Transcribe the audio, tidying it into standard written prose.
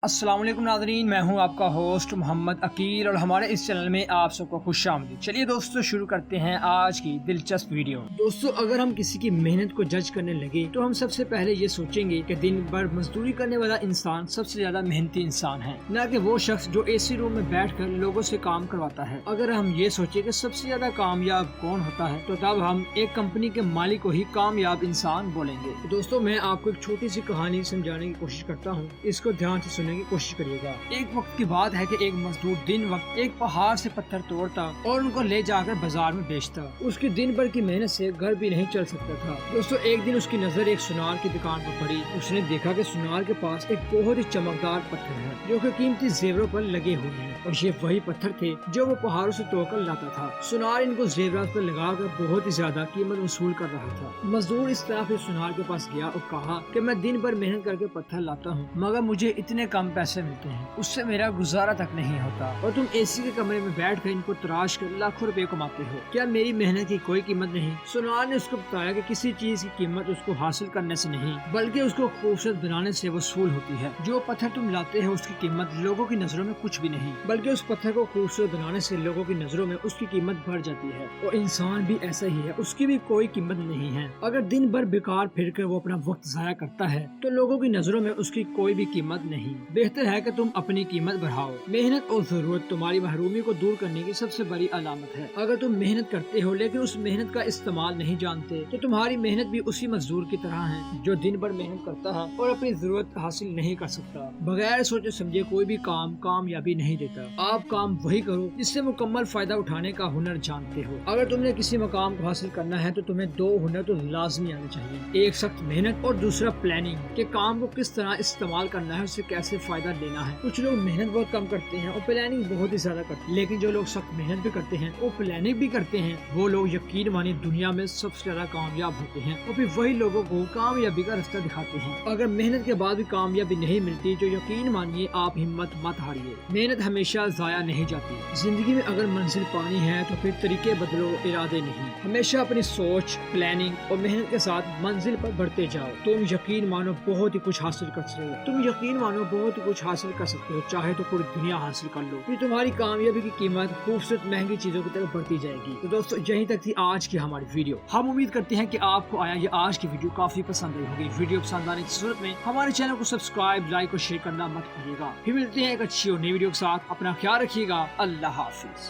السلام علیکم ناظرین، میں ہوں آپ کا ہوسٹ محمد عقیل اور ہمارے اس چینل میں آپ سب کو خوش آمدید۔ چلیے دوستو شروع کرتے ہیں آج کی دلچسپ ویڈیو۔ دوستو اگر ہم کسی کی محنت کو جج کرنے لگے تو ہم سب سے پہلے یہ سوچیں گے کہ دن بھر مزدوری کرنے والا انسان سب سے زیادہ محنتی انسان ہے، نہ کہ وہ شخص جو اے سی روم میں بیٹھ کر لوگوں سے کام کرواتا ہے۔ اگر ہم یہ سوچیں کہ سب سے زیادہ کامیاب کون ہوتا ہے تو تب ہم ایک کمپنی کے مالک کو ہی کامیاب انسان بولیں گے۔ دوستو میں آپ کو ایک چھوٹی سی کہانی سمجھانے کی کوشش کرتا ہوں، اس کو دھیان سے سننے کی کوشش کریے گا۔ ایک وقت کی بات ہے کہ ایک مزدور دن وقت ایک پہاڑ سے پتھر توڑتا اور ان کو لے جا کر بازار میں بیچتا۔ اس کی دن بھر کی محنت سے گھر بھی نہیں چل سکتا تھا۔ دوستو ایک دن اس کی نظر ایک سونار کی دکان پر پڑی۔ اس نے دیکھا کہ سونار کے پاس ایک بہت ہی چمکدار پتھر ہے جو کہ قیمتی زیوروں پر لگے ہوئے ہیں، اور یہ وہی پتھر تھے جو وہ پہاڑوں سے توڑ کر لاتا تھا۔ سونار ان کو زیورات پر لگا کر بہت ہی زیادہ قیمت وصول کر رہا تھا۔ مزدور اس طرح پھر سونار کے پاس گیا اور کہا کہ میں دن بھر محنت کر کے پتھر لاتا ہوں مگر مجھے اتنے کم پیسے ملتے ہیں، اس سے میرا گزارا تک نہیں ہوتا، اور تم اے سی کے کمرے میں بیٹھ کر ان کو تراش کر لاکھوں روپے کماتے ہو، کیا میری محنت کی کوئی قیمت نہیں؟ سونار نے اس کو بتایا کہ کسی چیز کی قیمت اس کو حاصل کرنے سے نہیں بلکہ اس کو خوبصورت بنانے سے وصول ہوتی ہے۔ جو پتھر تم لاتے ہو اس کی قیمت لوگوں کی نظروں میں کچھ بھی نہیں، بلکہ اس پتھر کو خوبصورت بنانے سے لوگوں کی نظروں میں اس کی قیمت بڑھ جاتی ہے۔ اور انسان بھی ایسا ہی ہے، اس کی بھی کوئی قیمت نہیں ہے۔ اگر دن بھر بیکار پھر کر وہ اپنا وقت ضائع کرتا ہے تو لوگوں کی نظروں میں اس کی کوئی بھی قیمت نہیں۔ بہتر ہے کہ تم اپنی قیمت بڑھاؤ۔ محنت اور ضرورت تمہاری محرومی کو دور کرنے کی سب سے بڑی علامت ہے۔ اگر تم محنت کرتے ہو لیکن اس محنت کا استعمال نہیں جانتے تو تمہاری محنت بھی اسی مزدور کی طرح ہے جو دن بھر محنت کرتا ہے اور اپنی ضرورت حاصل نہیں کر سکتا۔ بغیر سوچے سمجھے کوئی بھی کام کامیابی نہیں دیتا۔ آپ کام وہی کرو جس سے مکمل فائدہ اٹھانے کا ہنر جانتے ہو۔ اگر تم نے کسی مقام کو حاصل کرنا ہے تو تمہیں دو ہنر تو لازمی آنے چاہیے، ایک سخت محنت اور دوسرا پلاننگ، کہ کام کو کس طرح استعمال کرنا ہے، اس سے کیسے فائدہ لینا ہے۔ کچھ لوگ محنت بہت کم کرتے ہیں اور پلاننگ بہت ہی زیادہ کرتے ہیں، لیکن جو لوگ سخت محنت بھی کرتے ہیں اور پلاننگ بھی کرتے ہیں وہ لوگ یقین مانی دنیا میں سب سے زیادہ کامیاب ہوتے ہیں، اور پھر وہی لوگوں کو کامیابی کا رستہ دکھاتے ہیں۔ اگر محنت کے بعد بھی کامیابی نہیں ملتی تو یقین مانیے آپ ہمت مت ہاریے، محنت ہمیشہ ضائع نہیں جاتی۔ زندگی میں اگر منزل پانی ہے تو پھر طریقے بدلو، ارادے نہیں۔ ہمیشہ اپنی سوچ، پلاننگ اور محنت کے ساتھ منزل پر بڑھتے جاؤ۔ تم یقین مانو بہت ہی کچھ حاصل کر سکتے ہو، تم یقین مانو بہت ہی کچھ حاصل کر سکتے ہو، چاہے تو پوری دنیا حاصل کر لو، پھر تمہاری کامیابی کی قیمت خوبصورت مہنگی چیزوں کی طرف بڑھتی جائے گی۔ تو دوستو یہیں تک تھی آج کی ہماری ویڈیو۔ ہم امید کرتے ہیں کہ آپ کو یہ آج کی ویڈیو کافی پسند آئی ہوگی۔ ویڈیو پسند آنے کی صورت میں ہمارے چینل کو سبسکرائب، لائک اور شیئر کرنا مت بھولیے گا۔ پھر ملتے ہیں ایک اچھی اور نئی ویڈیو کے ساتھ۔ اپنا خیال رکھیے گا۔ اللہ حافظ۔